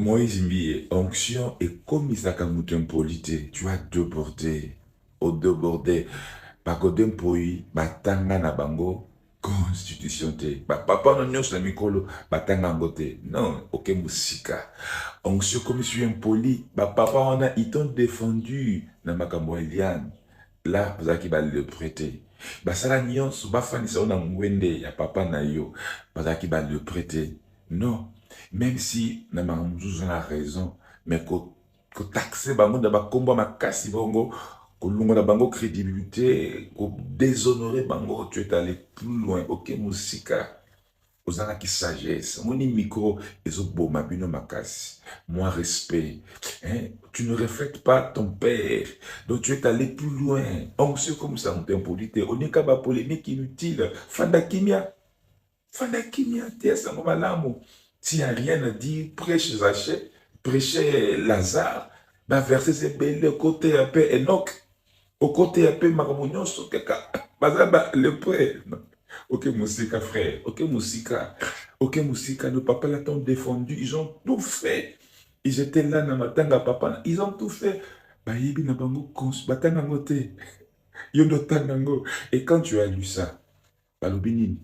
Moïse Mbiye, onction et comme Isaka Mutempolite, tu as débordé, au débordé, bakodem poi, batanga na bango, constitution te, papa no nyos na mikolo, batanga ngote, non, ok musika, onction comme je suis impoli, papa on a, ils t'ont défendu, na makambo Eliane, là, vous avez le prêter. Basala nyonso, bafanisa ona mwende ya papa na yo, bazaki ba le prêter. Non, même si na makambo a raison, mais ko taxer bango da bakomba makasi bango, ko lungo na bango crédibilité, ko déshonorer bango, tu es allé plus loin, ok musika. Ozana qui sagesse, moni micro, ezo boma bino makasi, moi respect, hein? Tu ne reflètes pas ton père, donc tu es allé plus loin, onction comme ça, on t'impolite, on est qu'à polémique inutile, Fanda kimia, tia sango malamu, s'il n'y a rien à dire, prêche Zachée, prêche Lazare, va verser ses belles côté un peu Enoch, au côté un peu Maramounion, bazaba le prêtre. Ok, Moussika, frère. Ok, Moussika. Ok, Moussika, le papa l'a tant défendu. Ils ont tout fait. Ils étaient là, dans matanga, papa. Ils ont tout fait. Bah, yebi na bango, batanga ngote. Yondo tangango. Et quand tu as lu ça, bah, l'obinine,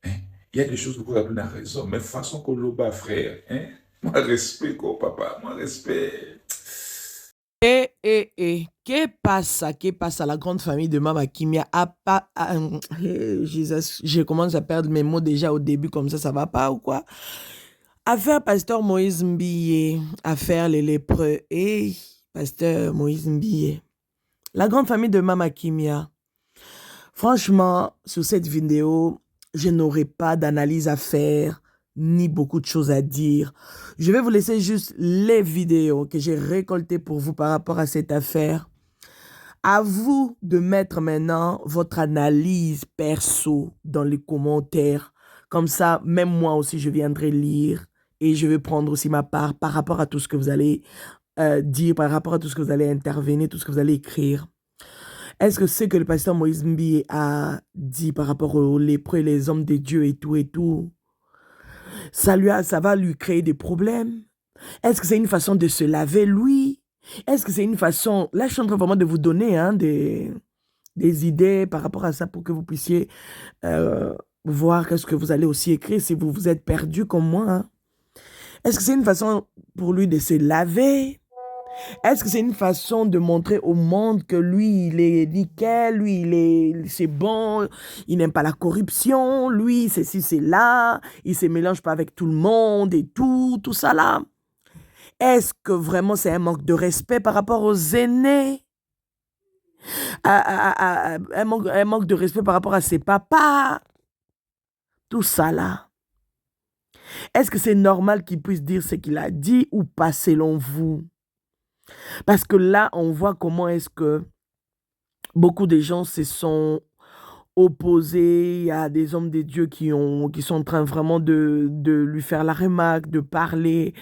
hein, il y a des choses que vous avez raison, mais façon que l'on bat, frère, hein. Moi, respect, quoi, papa. Moi, respect. ¿Qué pasa? ¿Qué pasa? La grande famille de Mama Kimia a pas... Jesus, je commence à perdre mes mots déjà au début, comme ça va pas ou quoi? Affaire Pasteur Moïse Mbiye, affaire les lépreux et Pasteur Moïse Mbiye. La grande famille de Mama Kimia. Franchement, sur cette vidéo, je n'aurai pas d'analyse à faire, ni beaucoup de choses à dire. Je vais vous laisser juste les vidéos que j'ai récoltées pour vous par rapport à cette affaire. À vous de mettre maintenant votre analyse perso dans les commentaires. Comme ça, même moi aussi, je viendrai lire et je vais prendre aussi ma part par rapport à tout ce que vous allez dire, par rapport à tout ce que vous allez intervenir, tout ce que vous allez écrire. Est-ce que c'est que le pasteur Moïse Mbiye a dit par rapport aux lépreux, les hommes de Dieu et tout, ça va lui créer des problèmes? Est-ce que c'est une façon de se laver, lui? Est-ce que c'est une façon... Là, je suis en train vraiment de vous donner des idées par rapport à ça pour que vous puissiez voir qu'est-ce que vous allez aussi écrire si vous vous êtes perdu comme moi. Hein. Est-ce que c'est une façon pour lui de se laver? Est-ce que c'est une façon de montrer au monde que lui, il est nickel, lui, c'est bon, il n'aime pas la corruption, lui, c'est ci, c'est là, il se mélange pas avec tout le monde et tout ça là? Est-ce que vraiment c'est un manque de respect par rapport aux aînés? Un manque de respect par rapport à ses papas? Tout ça là. Est-ce que c'est normal qu'il puisse dire ce qu'il a dit ou pas selon vous? Parce que là, on voit comment est-ce que beaucoup de gens se sont opposés à des hommes de Dieu qui sont en train vraiment de lui faire la remarque, de parler,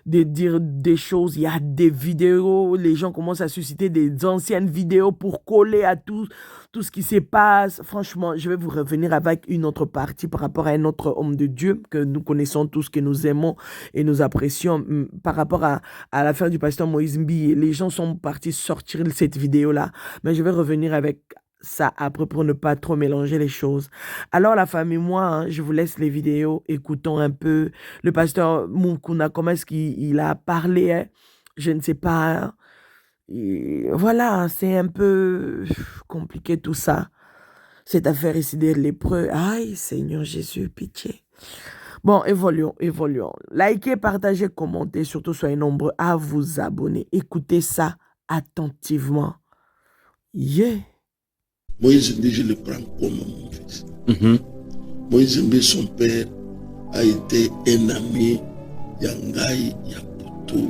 de dire des choses. Il y a des vidéos, les gens commencent à susciter des anciennes vidéos pour coller à tout ce qui se passe. Franchement, je vais vous revenir avec une autre partie par rapport à un autre homme de Dieu que nous connaissons tous, que nous aimons et nous apprécions. Par rapport à l'affaire du pasteur Moïse Mbiye, les gens sont partis sortir cette vidéo-là. Mais je vais revenir avec ça après pour ne pas trop mélanger les choses. Alors la famille, moi, hein, je vous laisse les vidéos, écoutons un peu le pasteur Mukuna, comment est-ce qu'il a parlé, hein? Je ne sais pas. Et voilà, c'est un peu compliqué tout ça. Cette affaire ici des lépreux. Aïe, Seigneur Jésus, pitié. Bon, évoluons. Likez, partagez, commentez, surtout soyez nombreux à vous abonner. Écoutez ça attentivement. Yeah. Moïse Mbiye, je le prends comme mon fils. Moïse Mbiye, son père, a été un ami, Yangai, Yaputu.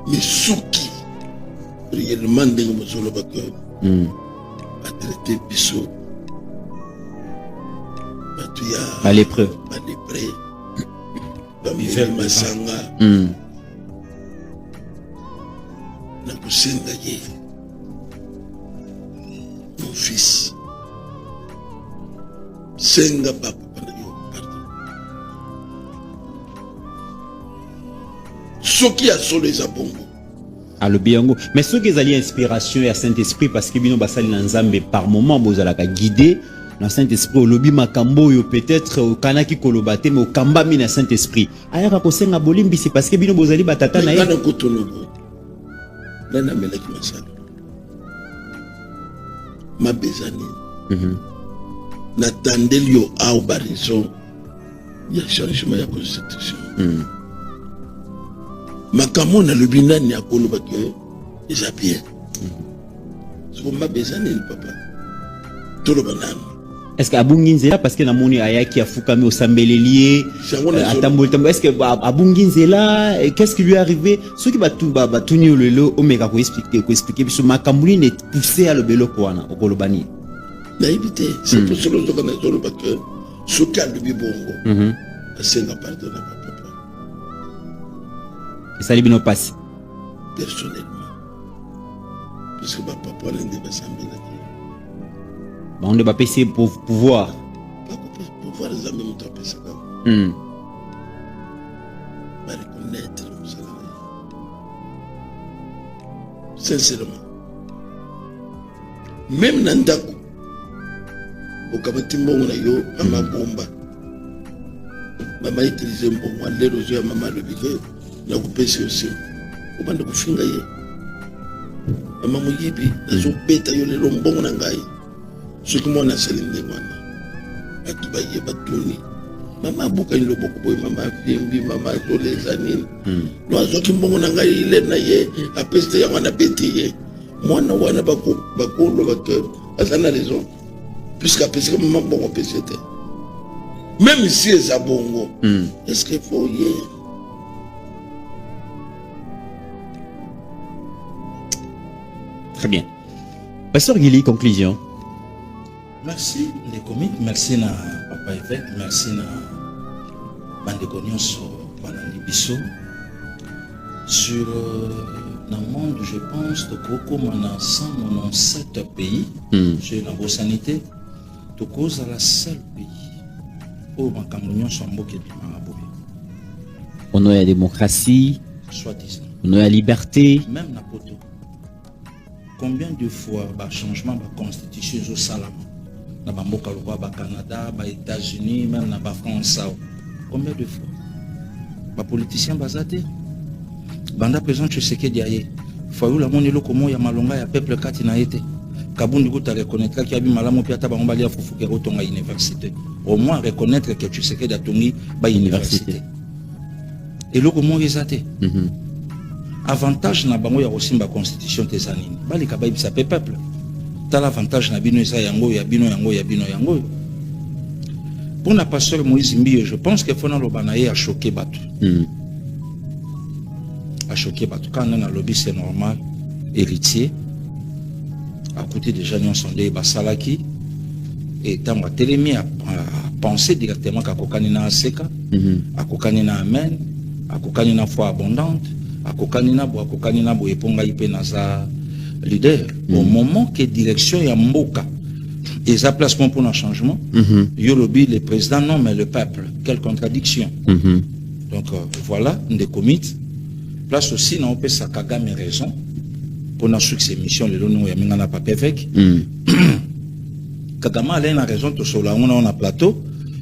Misuki, réellement, a traité Bissot. À l'épreuve. Bamifel Masanga na kusenga ye mon fils. Senga papa na yo pardon. Soki a solo eza bongo. alobi yango mais soki ezali inspiration ya Saint-Esprit parce que bino basali na Nzambe par moment bozalaka guidé na Saint-Esprit olobi makambo oyo peut-être okanaki koloba te mais okambami na Saint-Esprit ayaka kosenga bolimbisi parce que bino bozali batata na ye ngana kotonobo nana melaki masala mabezani natandeli yo au barizo ya changement ya constitution makambo na lobi nani akoloba ke eza bien so mabezani ni papa toloba nani est-ce que abungi nzela parce que namoni ayaki afukami osambeleli atamboli tambo est-ce que abungi nzela qu'est-ce qui lui est arrivé ceux qui batuni lelo omeka ko expliquer biso makambuli ne pousser à le beloko wana okolobani na éviter c'est pour cela que na zolo parce que ce cas de bibongo c'est la pardon na papa et ça libino passe personnellement parce que papa l'un des assemblées on ne va pas essayer pour pouvoir. Pouvoir les amis, on peut ça. Va reconnaître, sincèrement. Même Nandako, au Kabatimbo, on a eu maman bomba. Maman utilisait un bon mois, l'érosion à maman le bivet, la coupé aussi. Au bande de fingaye. Maman Mouyibi, la zone bêta, il y a le lombon nangaï. Ce que moi, on a salindé, Batubaye, Batuni. Maman, Boukaï, le Bokoboy, maman, Fimbi, maman, tous les années. L'oiseau qui m'ont engagé, il est naïe, à pester, on a pétillé. Moi, on a Bako, le vateur. Ça a raison. Puisqu'à pester, maman, bon, pester. Même si c'est à bongo, est-ce qu'il faut y aller? Très bien. Pasteur Guili, conclusion. Merci les comiques, merci na papa évêque, merci na bandeko nyonso banandi biso. Sur le monde, je pense que comme na 197 pays, sur la sanité, to cause à la seule pays où makambo nyonso mboka ebima boye. On a la démocratie, soi-disant. on a la liberté. Même na poto. Combien de fois ba changement ba constitution zo salama? Na bamboka loba ba Canada, ba États-Unis, même na ba France. Combien de fois? Ba politiciens bazate. Banda président Tshisekedi aye. Faut la moni loko mo ya malonga ya peuple kati na été. Kabundi ko ta reconnaître ki abi malamu pi ata ba ngombali ya fufu ke rotonga université. Au moins reconnaître que Tshisekedi a tongi ba université. Et loko mo ezate. Avantage na bango ya kosimba constitution tezanini bali ka bayibisa pe peuple tal avantage na bino eza yango ya bino yango ya bino yango pour na pasteur Moïse Mbiye je pense que fona loba na ye a choqué batu a choqué batu quand on a lobby c'est normal héritier à côté déjà nyon sondé basalaki et tant a télémi à penser directement qu'à kokani na aseka à kokani na amen à kokani na foi abondante akokanina bo eponga ipe naza leader au moment que direction ya mboka et ça placement pour un changement yo lobby le président non mais le peuple quelle contradiction donc voilà des comités place aussi na opé sa Kagame raison pour na succès mission le lono ya minga na papa évêque Kagame a la raison to sola on a plateau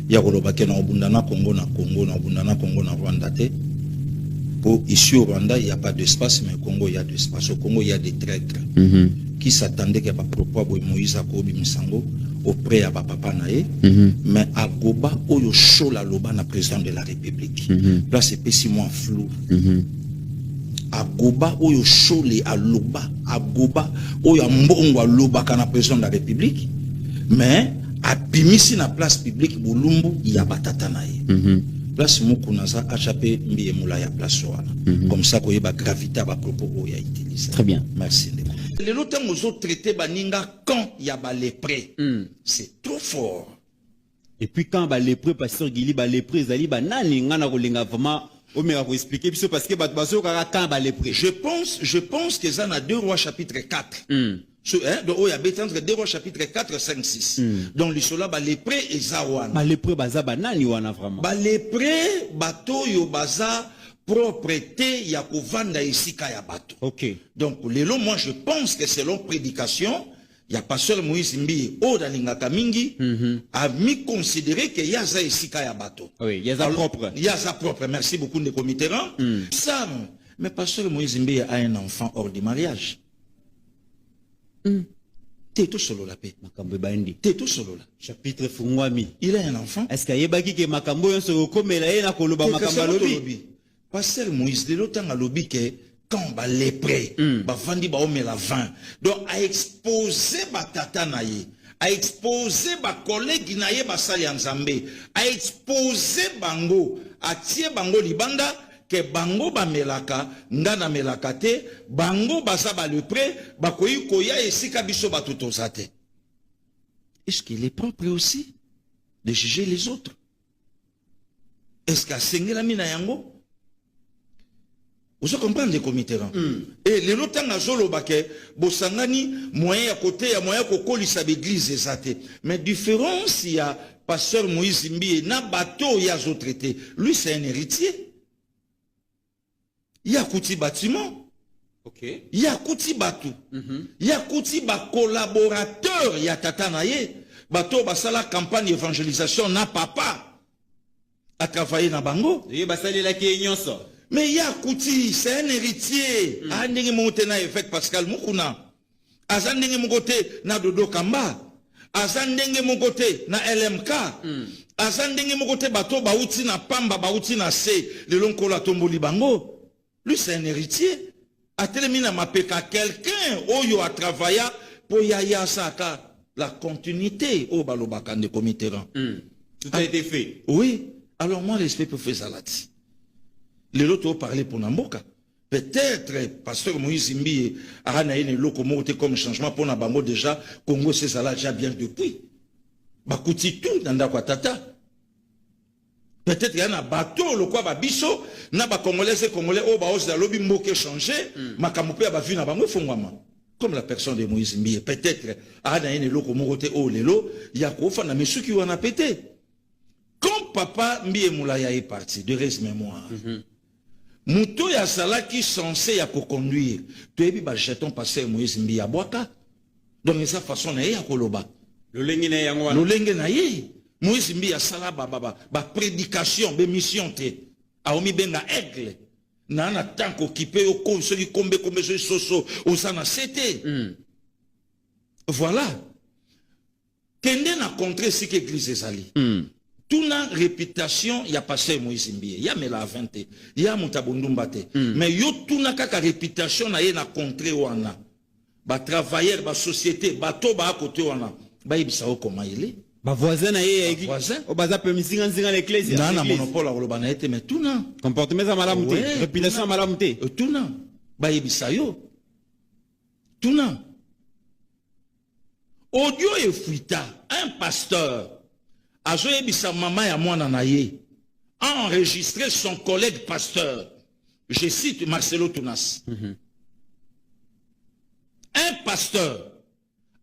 ya koloba ke na obundana Congo na Rwanda te. Ici au Rwanda, il n'y a pas d'espace, mais au Congo, il y a de l'espace. Au Congo, il y a des traîtres qui s'attendaient qu'il y ait propos Moïse Akobi Misango auprès de papa Naé, mais à Goba, où il y a la loba na président de la République. Là, c'est pas si moins flou. À Goba, où il y a loba, à Goba, où il y a mbongo à loba kana président de la République, mais à Bimisi na place publique, Boulumbu, il y a batata Naé. Place Mokunaza a chapé Mbiemula ya place wana. Comme ça qu'il y a gravité à propos où il a utilisé. Très bien. Merci. Les autres nous ont traité baninga quand il y a lépré. C'est trop fort. Et puis quand ba lépré pasteur Guili ba lépré zali ba nani ngana kolinga vraiment o me ko expliquer parce que ba baso ka quand ba lépré. Je pense que ça na 2 Rois chapitre 4. Donc, il y a entre 2 Rois chapitre 4, 5, 6. Donc, les soldats, les prêts et Zawan. Les prêts, banani wana vraiment. Les prêts, bateau, yo baza, propreté, ya kovanda isika ya bateau. Ok. Donc, moi, je pense que selon prédication, il y a pasteur Moïse Mbi, Odaningaka Mingi, a mis considéré que Yaza isika ya bateau. Oui, Yaza propre. Yaza propre. Merci beaucoup, de Mitterrand. Ça, mais pasteur Moïse Mbi a un enfant hors du mariage. T'es tout solo la paix. T'es tout solo là. Chapitre Fungwami. Il a un enfant. Est-ce qu'il y a que Makambo yon se comme la yena koloba Makamba lobi? Pasteur Moïse, de l'autre à lobby que quand on va les prêts, va vendre ba ome la vin. Donc à exposer ba tata naye, à exposer ba collègue naye ba sali nzambe, à exposer bango, à tie bango libanda. Que bango ba melaka ngana melaka te bango basa ba le prêt ba koyi koya esika biso ba tutozate. Est-ce qu'il est propre aussi de juger les autres? Est-ce qu'à sengela mina yango? Vous comprenez comme Mitterrand? Et les lotang a zolo bake bosangani moyen à côté ya moyen ko kolisa l'église ezate. Mais différence il y a pasteur Moïse Mbi na bateau ya zo traité. Lui c'est un héritier. Il y a Kouti bâtiment. Ok. Il y a Kouti batou. Il y a Kouti ba collaborateur. Il y a Tatanaye. Bateau basala campagne d'évangélisation na papa. A travaillé na bango. Mais il y a Kouti, c'est un héritier. A ndenge monté na évêque Pascal Mukuna. A ndenge monté na Dodo Kamba. A ndenge monté na LMK. A ndenge monté bateau bauti na Pamba bauti na C. Le long kola tomboli bango. Lui, c'est un héritier. A terminé ma peka quelqu'un, oyo a travaillé pour yaya saka. La continuité, au balobakande de Mitterrand. Tout a été fait. Oui. Alors, moi, respect pour faire salati. Les autres ont parlé pour Namboka. Peut-être, pasteur Moïse Mbi, a une locomotive comme changement pour Nabango déjà, Congo, c'est ça là, déjà bien depuis. Bakouti tout, dans quoi tata. Peut-être qu'il y a un bateau, le quoi va biso, n'a pas congolais, oh, bah, os lobby moqué changé, ma camopé a vu n'a pas fondement. Comme la personne de Moïse Mbi, peut-être, à une locomotive, oh, l'élo, il y a quoi, mais ceux qui en a pété. Quand papa Mbi et Moulaya est parti, de reste mémoire, Mouto ya sala qui censé ya conduire, tu es bien jeton passé Moïse Mbi à Boaka. Donc, de sa façon, il y a Koloba. Le lengue na yangwa. Le lengue na ye. Moïse Mbi a sala ba prédication, ba mission te. A omi benga aigle. Na na tank occupé au con, celui combe celui soso, au sana sete. Voilà. Kende na contre si que église ezali. Tout na réputation, y a passé Moïse Mbi. Y a me la 20. Y a mutabundumba te. Mais yo tout na kaka réputation na ye na contre wana. Ba travailleur, ba société, ba to ba à côté wana. Ba ibisa o koma ile. Ba voisin na ye église. Voisin. O baza permission nzinga l'église. Na na monopole a loba na ete mais tout na. Comportement za malamu te. Réputation malamu te. Tout na. Ba ibisa yo. Tout na. Audio et fuita, un pasteur a joué bisa mama ya mwana na ye, a enregistré son collègue pasteur. Je cite Marcelo Tunas. Un pasteur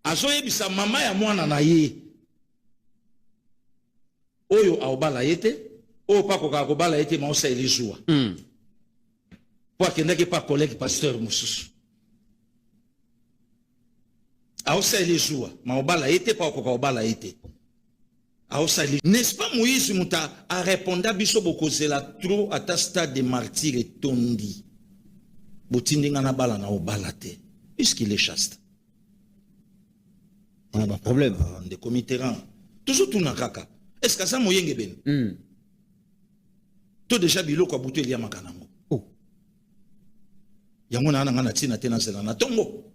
a joué bisa mama ya mwana na ye. Oyo a obala yete, o pa koka kobala yete ma osa ele joua. Pour qu'il n'ait pas collègue pasteur mususu. A osa ele joua, ma obala yete pa koka obala yete. N'est-ce pas Moïse Mouta a répondu à Biso Bokozela trop à ta stade de martyr et tondi. Botindi ngana bala na obalate. Puisqu'il est chaste. Il n'y a pas de problème. De Mitterrand. Toujours tout na kaka. Est-ce que ça moyenge ben? Tout déjà bilo kwa butu elia makanango. Oh. Yango na ngana tina tena zela na tongo.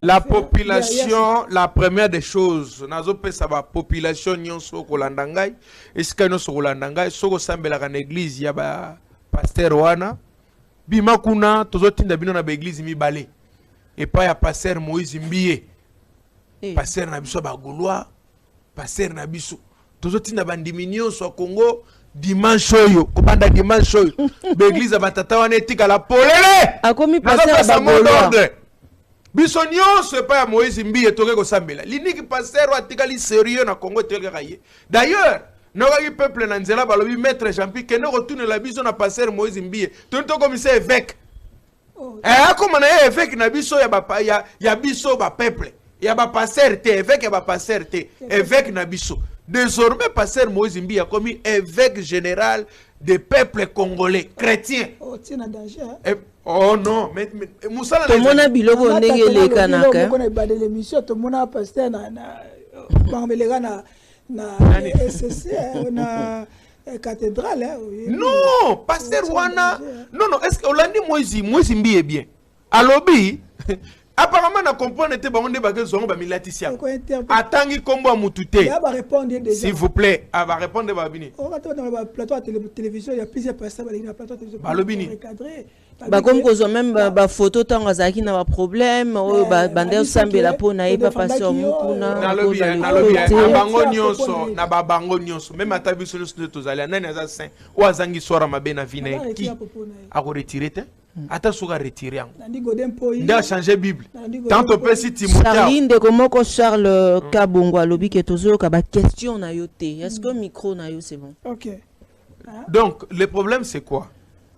La population, la première des choses, nazo pesa ba population nyonso kolanda ngai, esika nyonso kolanda ngai, soko sambela ka église ya ba pasteur wana, bima kuna tozotinda bino na ba église mibale. Et pas ya pasteur Moïse Mbiye. Pasteur na biso ba Gaulois, pasteur na biso. Tozotinda ba ndimi nyonso a Congo dimanche oyo, kobanda dimanche oyo. Ba église ba tata wana etika la polele. Akomi pasteur ba Gaulois. biso nyonso pas ya Moïse Mbiye toke kosambela liniki pasteur atikali sérieux na Congo teleka ye d'ailleurs nokaki peuple na nzela balobi maître Jean-Pierre kende kotunela biso na pasteur Moïse Mbiye tonto komisa évêque akoma na ye évêque na biso ya biso ba peuple ya ba pasteur te évêque ya ba pasteur te évêque na biso désormais pasteur Moïse Mbiye a commis évêque général des peuples congolais chrétiens. Oh, tu es en danger. Oh non, mais Moussala tout le monde a bilobo ndenge le kanaka. On a badé l'émission, tout le monde a pasteur na SCC na cathédrale. Non, pasteur wana. Non, est-ce que Olandi Moïse Mbiye bien. Alobi apparemment na comprendre te bango nde baké zongo ba milatisia. Atangi kombo mutute. Il va répondre déjà. S'il vous plaît, elle va répondre babini. On va dans le plateau de télévision, il y a plusieurs personnes dans le plateau de télévision. Balobini. Ba comme kozo même ba photo tanga zaki na ba problème o ba bande sambela pona e pa passer mukuna. Na lobi na bango nyonso na ba bango nyonso même ata biso nyonso tozali nani aza saint o azangi sora mabe na vie na ki a ko retirer te. Ata soka retirer yango. Nda changer Bible. Tant au peu si Timothée. Charline de komoko Charles Kabongo alobi ke tozo ka ba question na yo te. Est-ce que micro na yo c'est bon? OK. Donc le problème c'est quoi?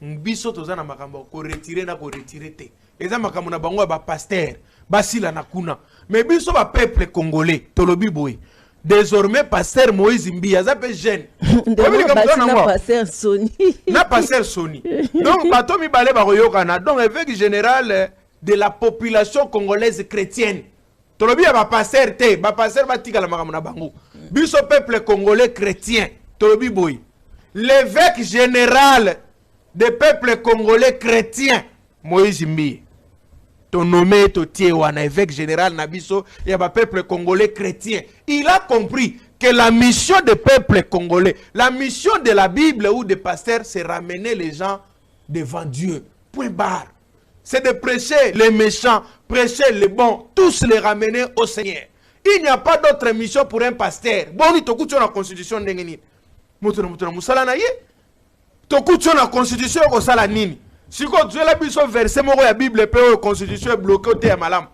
Biso toza na makambo ko retirer na ko retirer te. Eza makambo na bango ba pasteur basila na kuna. Mais biso ba peuple congolais tolobi boy. Désormais pasteur Moïse Mbiye azape jeune. Na pasteur Sony. Na pasteur Sony. Donc bato mi balé ba koyokana. Donc évêque général de la population congolaise chrétienne. Tolobi ba pasteur te, ba pasteur batika la makambo na bango. Biso peuple congolais chrétien tolobi boy. L'évêque général des peuples congolais chrétiens, Moïse Mbiye. Ton nommé, ton wana évêque général Nabiso, il y a un peuple congolais chrétien. Il a compris que la mission des peuples congolais, la mission de la Bible ou des pasteurs, c'est ramener les gens devant Dieu. Point barre. C'est de prêcher les méchants, prêcher les bons, tous les ramener au Seigneur. Il n'y a pas d'autre mission pour un pasteur. Bon, il te coûte la constitution d'Engeni. Moussala na ye. Tokucho na constitution ko sala nini siko tuela biso verset moko ya Bible pe o constitution bloqué au te malam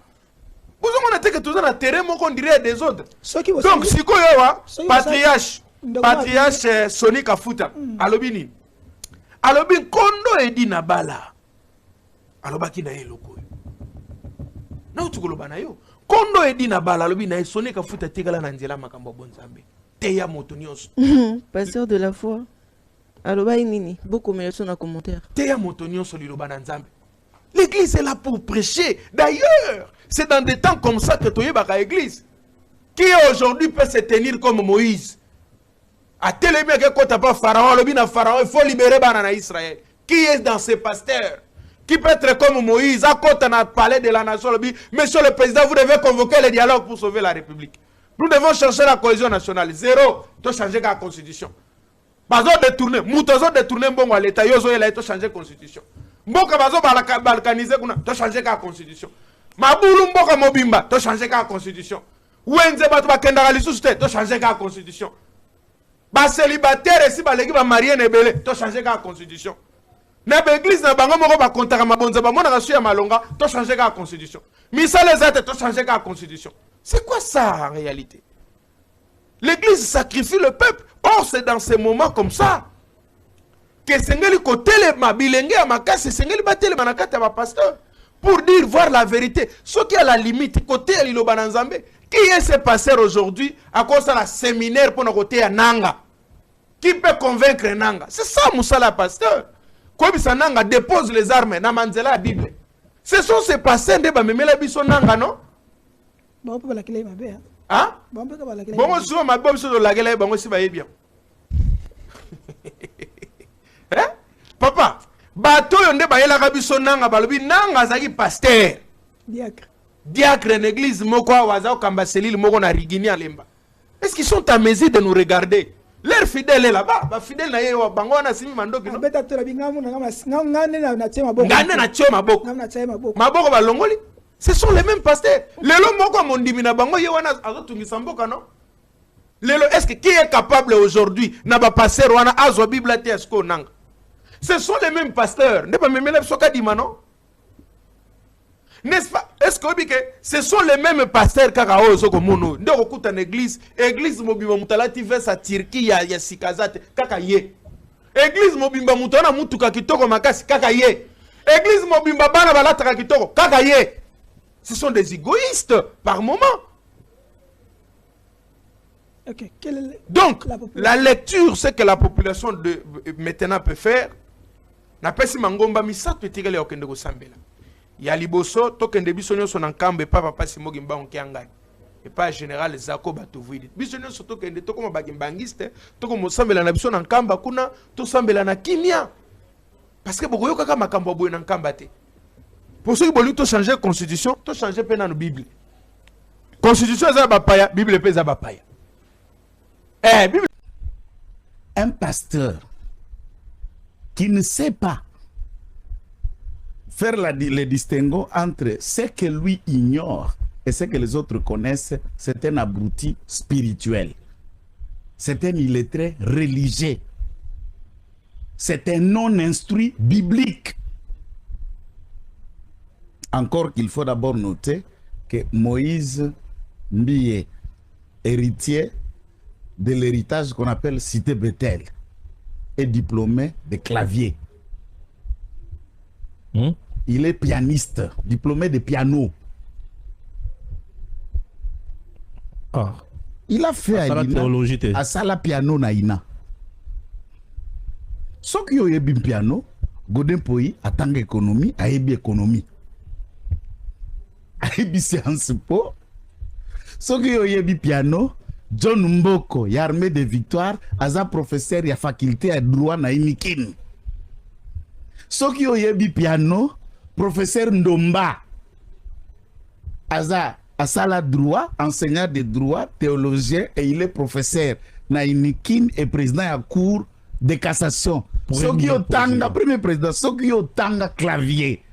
vous on a que tout na terrain moko on dirait des autres donc siko yo wa patriarche Sony Kafuta alobi nini alobi kondo edi na bala alobaki na eloko na utukoloba na yo kondo edi na bala alobi na Sony Kafuta tikala na nzela makambo bonzambe te ya moto nyonso pasteur de la foi. Alors, beaucoup de personnes en commentaire. L'église est là pour prêcher. D'ailleurs, c'est dans des temps comme ça que tu es à l'église. Qui aujourd'hui peut se tenir comme Moïse? À tel égard que quand tu n'as pas Pharaon, il faut libérer Israël. Qui est dans ces pasteurs? Qui peut être comme Moïse? À quand on a parlé de la nation, monsieur le président, vous devez convoquer le dialogue pour sauver la République. Nous devons chercher la cohésion nationale. Zéro, tu changer la constitution. Bazo détourner, moutozo détourner mbongo à l'état, yozo yela to changer constitution. Mboka bazo balkaniser kuna, to changer ka constitution. Mabulu mboka mobimba, to changer ka constitution. Wenze bato bakendaka lisusu te, to changer ka constitution. Ba célibataire si baleki ba marié nebele, to changer ka constitution. Na ba église na bango moko ba kontaka mabonza ba mona rasu ya malonga, to changer ka constitution. Misa les ate to changer ka constitution. C'est quoi ça en réalité? L'église sacrifie le peuple. Or, c'est dans ces moments comme ça que Sengeli Kotele Mabilenge Amakasi Sengeli Batele Manakata va pasteur pour dire voir la vérité. Ce qui est à la limite, côté Lilobananzambe, qui est ce pasteur aujourd'hui à cause de la séminaire pour nous côté à Nanga? Qui peut convaincre Nanga? C'est ça, Moussala pasteur. Comme ça, Nanga dépose les armes, Namanzela la Bible. Ce sont ces pasteurs de Bamemela Biso Nanga, non? Bon, on peut la clé, ma belle. Hein? Bon, souvent, ma bonne sur la galère, bon, aussi, va bien. Hein? Papa, bateau yonde ba yela kabiso nanga balobi nanga zaki pasteur. Diacre. Diacre en église moko waza okamba selile moko na rigini alemba. Est-ce qu'ils sont à mesure de nous regarder? Leur fidèle est là-bas, ba fidèle na yewa bango na simi mandoki no. Beta to la bingamu na ngane na tiema maboko. Ngane na tiema maboko. Ngane na tiema maboko. Maboko ba longoli. Ce sont les mêmes pasteurs. Lelo moko mondimi na bango yewana azotungisa mboka no. Lelo est-ce que qui est capable aujourd'hui na ba pasteur wana azwa Bible te esko nanga? Ce sont les mêmes pasteurs. Ne pas me mêler soka di mano. N'est-ce pas? Est-ce que ce sont les mêmes pasteurs kaka ozo komono? Ndoko kuta na église mobimba mutalati versa Turquie ya sikazate kaka ye. Église mobimba mutana mutuka kitoko makasi kaka ye. Église mobimba bana balata kitoko kaka ye. Ce sont des égoïstes par moment. Ok. Donc, la lecture, c'est que la population de maintenant peut faire. Na pesi mangomba misato etikele okende ko sambela. Ya liboso tokende biso nyonso na nkambe papa pasi mogimba onkianga. Et pas général Zako Batouvidi. Biso nyonso tokende tokoma bagimbangiste, tokomo sambela na biso na nkamba kuna, to sambela na kimia. Parce que bokoyo kaka makambo boye na nkamba te. Pour ceux qui veulent tout changer la constitution, tout changer dans la Bible. Constitution c'est la paya, Bible c'est la paya. Bible. Un pasteur qui ne sait pas faire le distinguo entre ce que lui ignore et ce que les autres connaissent, c'est un abruti spirituel. C'est un illettré religieux. C'est un non-instruit biblique. Encore qu'il faut d'abord noter que Moïse Mbiye, héritier de l'héritage qu'on appelle Cité Bethel, est diplômé de clavier. Il est pianiste, diplômé de piano. Il a fait à Sala piano naïna. Ce qui est bien piano, Godin Poi a tant d'économie, a économie. Aibi science po. Soki yo yebi piano, John Mboko, y armée de victoire, aza professeur ya faculté à droit na Inikin. Soki yo yebi piano, professeur Ndomba, aza asala droit, enseignant de droit, théologien, et il est professeur na Inikin et président à cour de cassation. Soki yo tanga, premier président, Soki yo tanga clavier.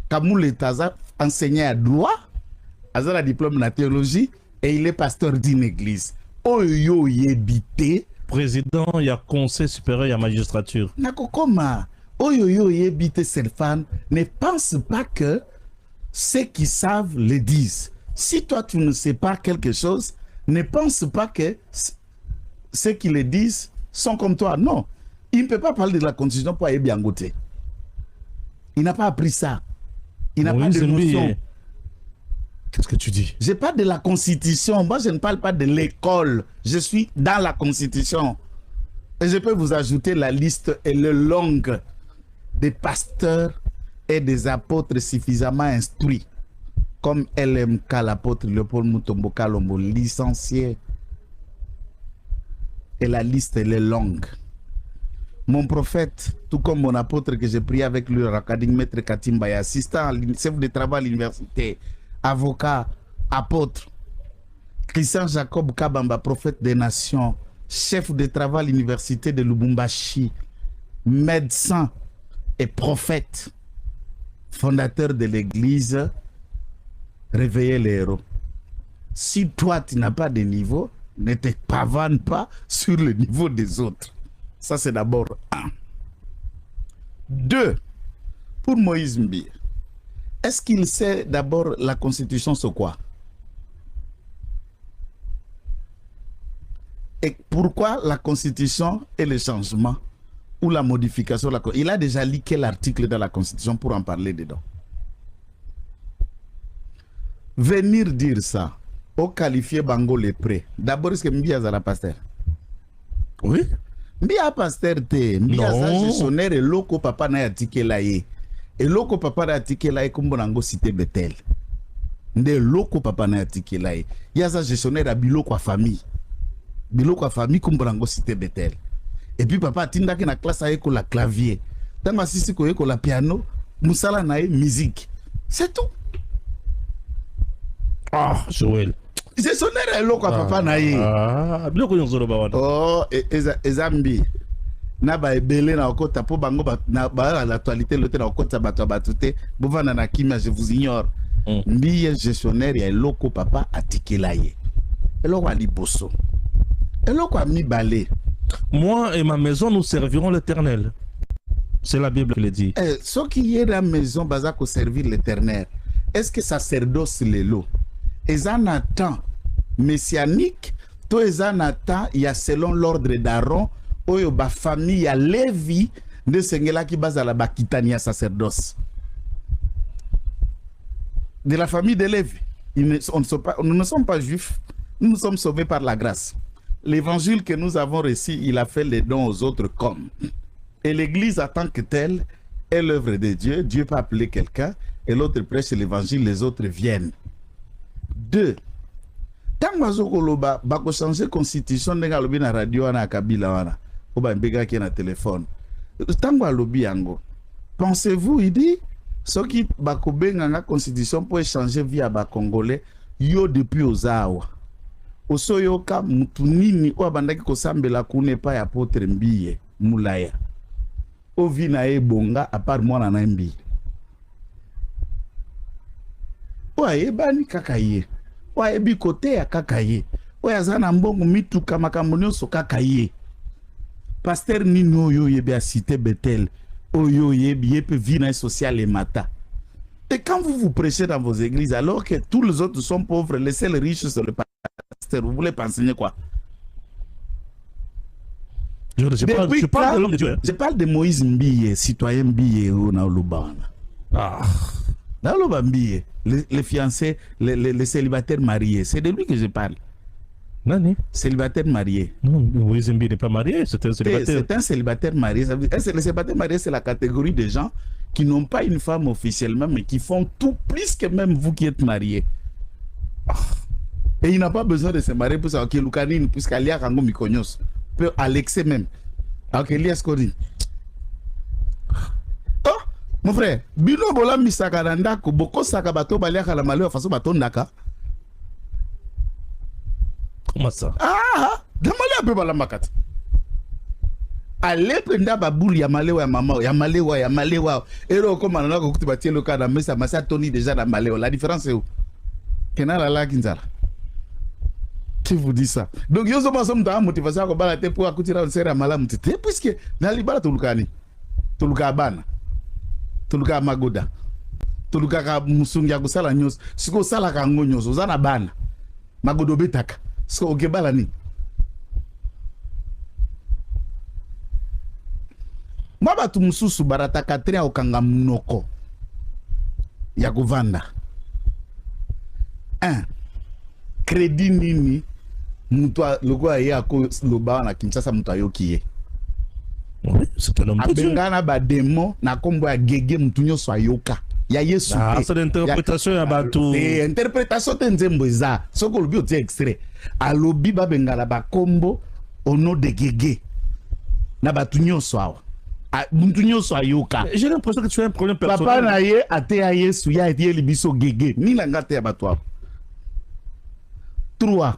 Kamoule Taza, enseignant à droit, a la diplôme de théologie et il est pasteur d'une église. Oyo yebite. Président, il y a conseil supérieur, il y a magistrature. Nakokoma. Oyo yebite Selfan ne pense pas que ceux qui savent le disent. Si toi tu ne sais pas quelque chose, ne pense pas que ceux qui le disent sont comme toi. Non. Il ne peut pas parler de la constitution pour aller bien goûter. Il n'a pas appris ça. Il n'a pas de notion. Qu'est-ce que tu dis? Je parle de la constitution. Moi, je ne parle pas de l'école. Je suis dans la constitution. Et je peux vous ajouter la liste et le longue des pasteurs et des apôtres suffisamment instruits. Comme LMK, l'apôtre Léopold Mutombo Kalombo, licencié. Et la liste, elle est longue. Mon prophète, tout comme mon apôtre que j'ai prié avec lui, Rakadim Maître Katimba, assistant, chef de travail à l'université, avocat, apôtre, Christian Jacob Kabamba, prophète des nations, chef de travail à l'université de Lubumbashi, médecin et prophète, fondateur de l'église, réveillez les héros. Si toi tu n'as pas de niveau, ne te pavane pas sur le niveau des autres. Ça c'est d'abord un. Deux, pour Moïse Mbiye, est-ce qu'il sait d'abord la constitution c'est quoi? Et pourquoi la constitution et le changement ou la modification? Il a déjà lu quel article dans la constitution pour en parler dedans? Venir dire ça, au qualifier Bango les prêts. D'abord, est-ce que Mbiye a la pasteur? Oui. Mbiye a pasteur te, Mbiye a gestionnaire et loko papa na yatike la ye. Et loko papa na yatike la ye kumbo nango Cité Bethel. Nde loko papa na yatike la ye. Yaza gestionnaire a biloko a famille. Biloko a famille kumbo nango Cité Bethel. Et puis papa tinda ki na classe a yeko la clavier. Tama sisi ko yeko la piano, musala na ye musique. C'est tout. Ah, Joël. Gestionnaire a loko a papa na ye. Ah, biloko nyonzolo ba wana. Oh, ezambi. Na ba ebele na okota po bango na ba l'actualité lote na okota bato batute bovana na kimia je vous ignore. Mbiye gestionnaire ya loko papa atikela ye. Eloko a liboso. Eloko a mibale. Moi et ma maison nous servirons l'Éternel. C'est la Bible qui le dit. Ce qui est la maison baza ko servir l'Éternel. est-ce que sacerdoce lelo eza na temps messianique to eza na temps ya selon l'ordre d'Aaron oyo ba famille ya Lévi nde sengelaki bazala bakitani ya sacerdoce de la famille de Lévi. Nous ne sommes pas juifs, nous sommes sauvés par la grâce. L'évangile que nous avons reçu, il a fait les dons aux autres comme. Et l'église en tant que telle est l'œuvre de Dieu. Dieu peut appeler quelqu'un et l'autre prêche l'évangile, les autres viennent. 2. Tant que bako changer constitution ndenge lobi na radio wana Kabila wana o ba mbega ki na téléphone. Tant que lobi yango. Pensez-vous il dit ce qui bako benga na constitution pour échanger via ba congolais yo depuis ozawa. Osoyoka mutu nini o abandaki kosambela kune pa ya Apotre Mbiye Mulaya. O vina e bonga à part mwana na Mbiye. O ayebani kakaye. O ayebi kote ya kakaye. O yazana mbongo mituka makambo nyonso kakaye. Pasteur nini oyo yebe a cité Bethel. Oyo yebi yepe vina social et mata. Et quand vous prêchez dans vos églises alors que tous les autres sont pauvres, les seuls riches sont le pasteur, vous voulez pas enseigner quoi? Je parle de l'homme de Dieu. Je parle de Moïse Mbiye, citoyen Mbiye ou na Lubana. Ah. Dans le Mbiye, les fiancés, les célibataires mariés, c'est de lui que je parle. Nani? Célibataire marié. Non, Moïse Mbiye n'est pas marié, c'est un célibataire. C'est un célibataire marié. Les célibataires mariés, c'est la catégorie des gens qui n'ont pas une femme officiellement, mais qui font tout plus que même vous qui êtes mariés. Et il n'a pas besoin de se marier pour savoir que Lukanine, puisqu'Alia Rango Mikonyos, peut Alexé même. Alors que Elias Kori. Oh, mon frère, Bino Bola Misakaranda, Boko Sakabato, Balia Kalamalo, façon Baton Naka. Comment ça? Ah, Damali a peu Balamakati. Ale prenda babouli ya malewa ya mama ya malewa ero koma na ko kutibatie le kana mesa masa Tony déjà na malewa. La différence est où? Kenala la kinzala. Qui vous dit ça? Donc yo so maso mta motivation ko bala te pour akutira nsera malamu te puisque na libala tulukani tuluka bana tuluka magoda tuluka ka musungi ya kusala nyos siko sala ka ngonyo so zana bana magodo betaka siko okebala ni. Mabatu mususu barata katria okanga mnoko ya kuvanda. 1. Crédit nini mutwa logo ya ko loba na Kinshasa mutwa yokiye. Oui, c'est un homme de Dieu. Abengana ba demo na kombo ya gege mutunyo swayoka. Ya Yesu. Ah, c'est l'interprétation ya bato. Et interprétation tenzembo za. Soko lobi oti extrait. Alobi ba bengala ba kombo ono de gege. Na batunyo swawa. J'ai l'impression que tu as un problème personnel. Papa na ye ate ya Yesu ya ete libiso gege ni la ngate ya batwa. 3.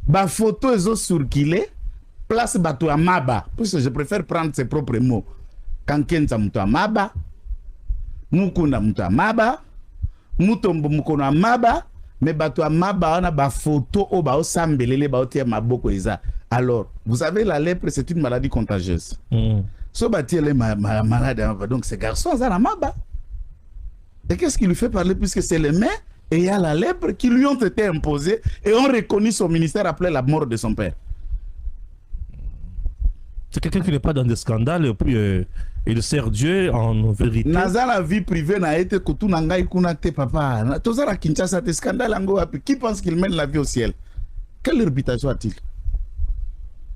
Ba photo ezo circuler place bato ya maba. Puisque je préfère prendre ses propres mots. Kankenza muto ya maba, mukunda muto ya maba, mutombo mukono ya maba, mais bato ya maba wana ba photo o ba osambelele ba otia maboko eza. Alors, vous savez la lèpre c'est une maladie contagieuse. So bâtir les malades, donc ces garçons, ils ont la maba. Et qu'est-ce qui lui fait parler puisque c'est les mains et il y a la lèpre qui lui ont été imposées et ont reconnu son ministère après la mort de son père. C'est quelqu'un qui n'est pas dans des scandales et puis il sert Dieu en vérité. Naza la vie privée n'a été kutu nangai kunate papa. Toza la Kinshasa te scandale ango api. Qui pense qu'il mène la vie au ciel? Quelle réputation a-t-il?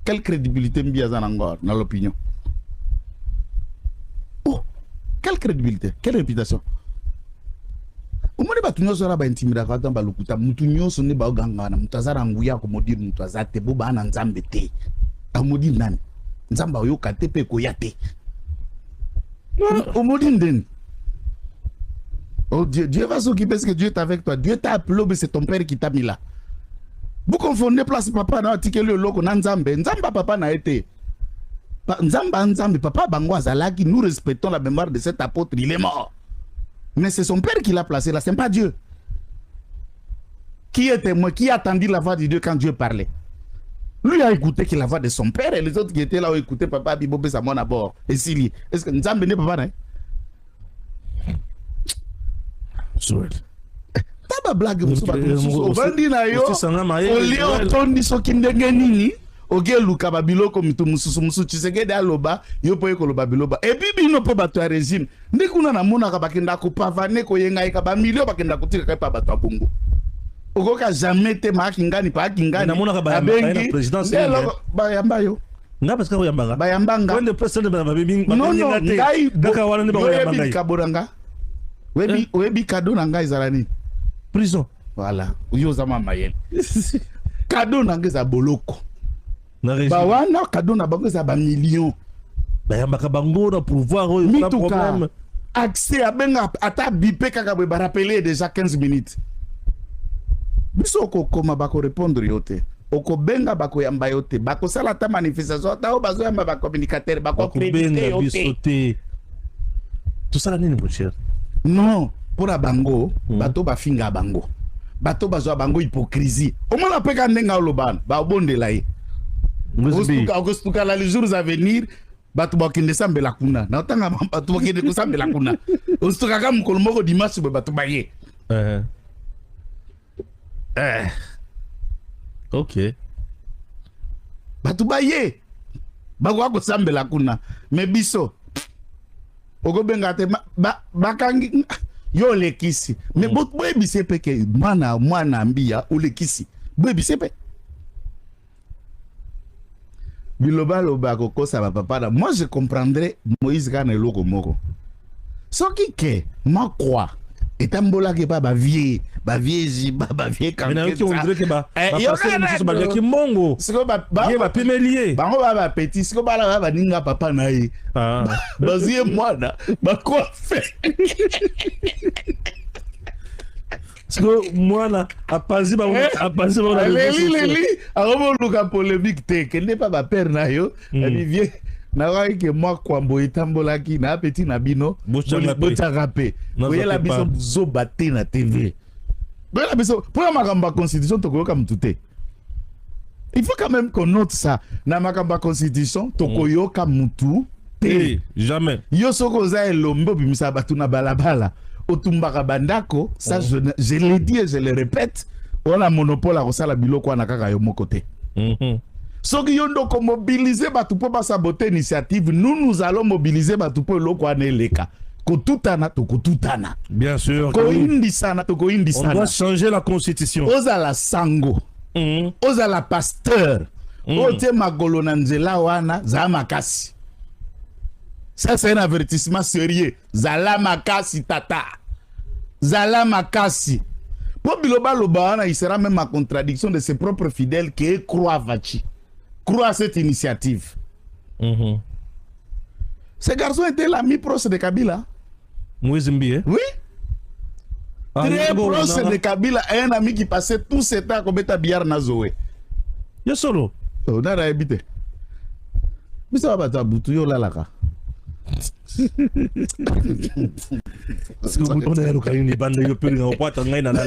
Quelle crédibilité mbiaza nango dans l'opinion? Quelle crédibilité? Quelle réputation? Au moins, les gens sont intimidés dans Balukuta. Mutunyo sonne ba gangana. Mutazara nguya ko modir mutazate boba na nzambe te. Amodi nani? Nzamba yo kate pe ko yate. Au modi nden. Oh Dieu va s'occuper parce que Dieu est avec toi. Dieu t'a appelé, mais c'est ton père qui t'a mis là. Vous confondez place papa na tikeli loko na nzambe. Nzamba papa na été. Nzamba papa bango azalaki, nous respectons la mémoire de cet apôtre, il est mort. Mais c'est son père qui l'a placé là, c'est pas Dieu. Qui est témoin, qui a attendu la voix de Dieu quand Dieu parlait? Lui a écouté que la voix de son père et les autres qui étaient là ont écouté papa Bibobé Samon à bord. Et Sili, est-ce que Nzambe n'est pas pareil? ba blague musu ba musu obandi na yo olie otondi soki ndenge nini oge luka ba biloko mitu musu Tshisekedi aloba yo po ekoloba biloba et puis bino po bato ya régime ndikuna na mona ka bakenda ko pavane ko yenga ka ba milio bakenda kutika ka pa bato abongo okoka jamais te ma kingani pa kingani na mona ka ba présidence ba yamba yo nga parce que yambanga ba yambanga quand le président ba bibi non ngai daka wana ne ba yambanga kaboranga webi cadeau na ngai zalani prison voilà yo zama mayel cadeau na ngai za boloko ba wana cadeau na bango za ba millions ba yambaka bango na pouvoir pas problème accès à benga ata bipé kaka be ba rappeler déjà 15 minutes biso ko koma ba ko répondre yote oko benga bako yamba yote bako sala ta manifestation ta o bazo yamba ba communicateur bako créditer yote tout ça la nini mon cher non pour la bango bato ba finga bango bato bazo bango hypocrisie au moins la peka ndenga oloban ba bondela yi ostuka la les jours à venir bato ba kinde sambela kuna na tanga bato ba kinde kusambela kuna ostuka ka mukolo moko dimanche bato ba ye ok bato ba ye bagwa ko sambela kuna me biso oko benga te bakangi yo lekisi me boye bisepe ke mwana mbia olekisi boye bisepe biloba loba ko kosa ba papa moi je comprendrais Moïse kana eloko moko soki ke ma croix etambola ke ba vie quand mais on dirait que ba ki mongo siko ba pemelier bango ba petit siko ba ninga papa na ye bazie mwana ba quoi fait siko mwana apanzi ba leli arobo luka polémique te kende pa ba père na yo vie na wa ke moi kwambo etambola ki na petit na bino bocha rapé voyez la biso zo baté na TV. Voilà, mais pour la Makamba Constitution, il faut quand même qu'on note ça. Na Makamba Constitution, Tokoyoka Mutu, jamais. Yo soko za elombo bimisa batuna balabala. Otumbaka bandako, ça je l'ai dit et je le répète, on a monopole à rosala biloko na kaka yo mokote. Soki yondo ko mobiliser batu po ba saboter initiative, nous allons mobiliser batu po loko aneleka. Kotutana. Bien sûr. On doit changer la constitution. Ozala sango. Ozala pasteur. Ote magolo nanzela wana za makasi. Ça c'est un avertissement sérieux. Zala makasi tata. Zala makasi. Pour biloba loba wana, il sera même en contradiction de ses propres fidèles qui croient Vachi. Croient à cette initiative. Ce garçon était l'ami proche de Kabila. Moïse Mbie? Oui. Très proche de Kabila, un ami qui passait tout ce temps comme Beta Nazoé. Yo solo. On a habité. Mais ça va pas boutou yo la laka. Parce que on a le caillou ni bande yo pe na opata ngai na la.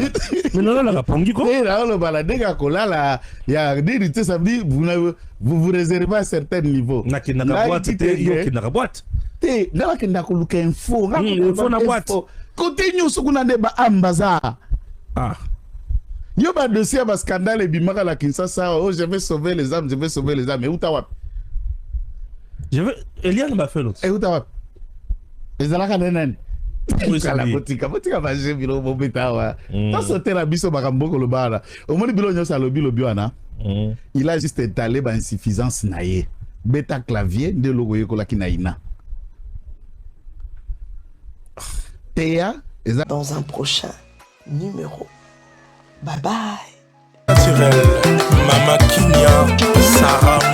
Mais non la pongi ko. Et là on va dega ko là il y a des ça veut dire vous réservez à certain niveau. Na ki na boîte te yo ki na boîte. Te na ki na ko luka info. Info na boîte. Côté nyusu kuna de ba ambaza. Ah. Yo ba dossier ba scandale bimaka la Kinshasa, oh je vais sauver les âmes, mais où ta wap? Je veux Eliane m'a fait l'autre. Et où ta wap? Les alaka nenen. La botika ba je bilo bo beta wa. Ta sauter la biso ba kamboko lo bala. Au moins bilo nyosa lobi wana. Il a juste étalé ba insuffisance naie. Beta clavier de logo yekola kinaina. Théa dans un prochain numéro. Bye bye. Naturel, Mama Kinya, Sarah.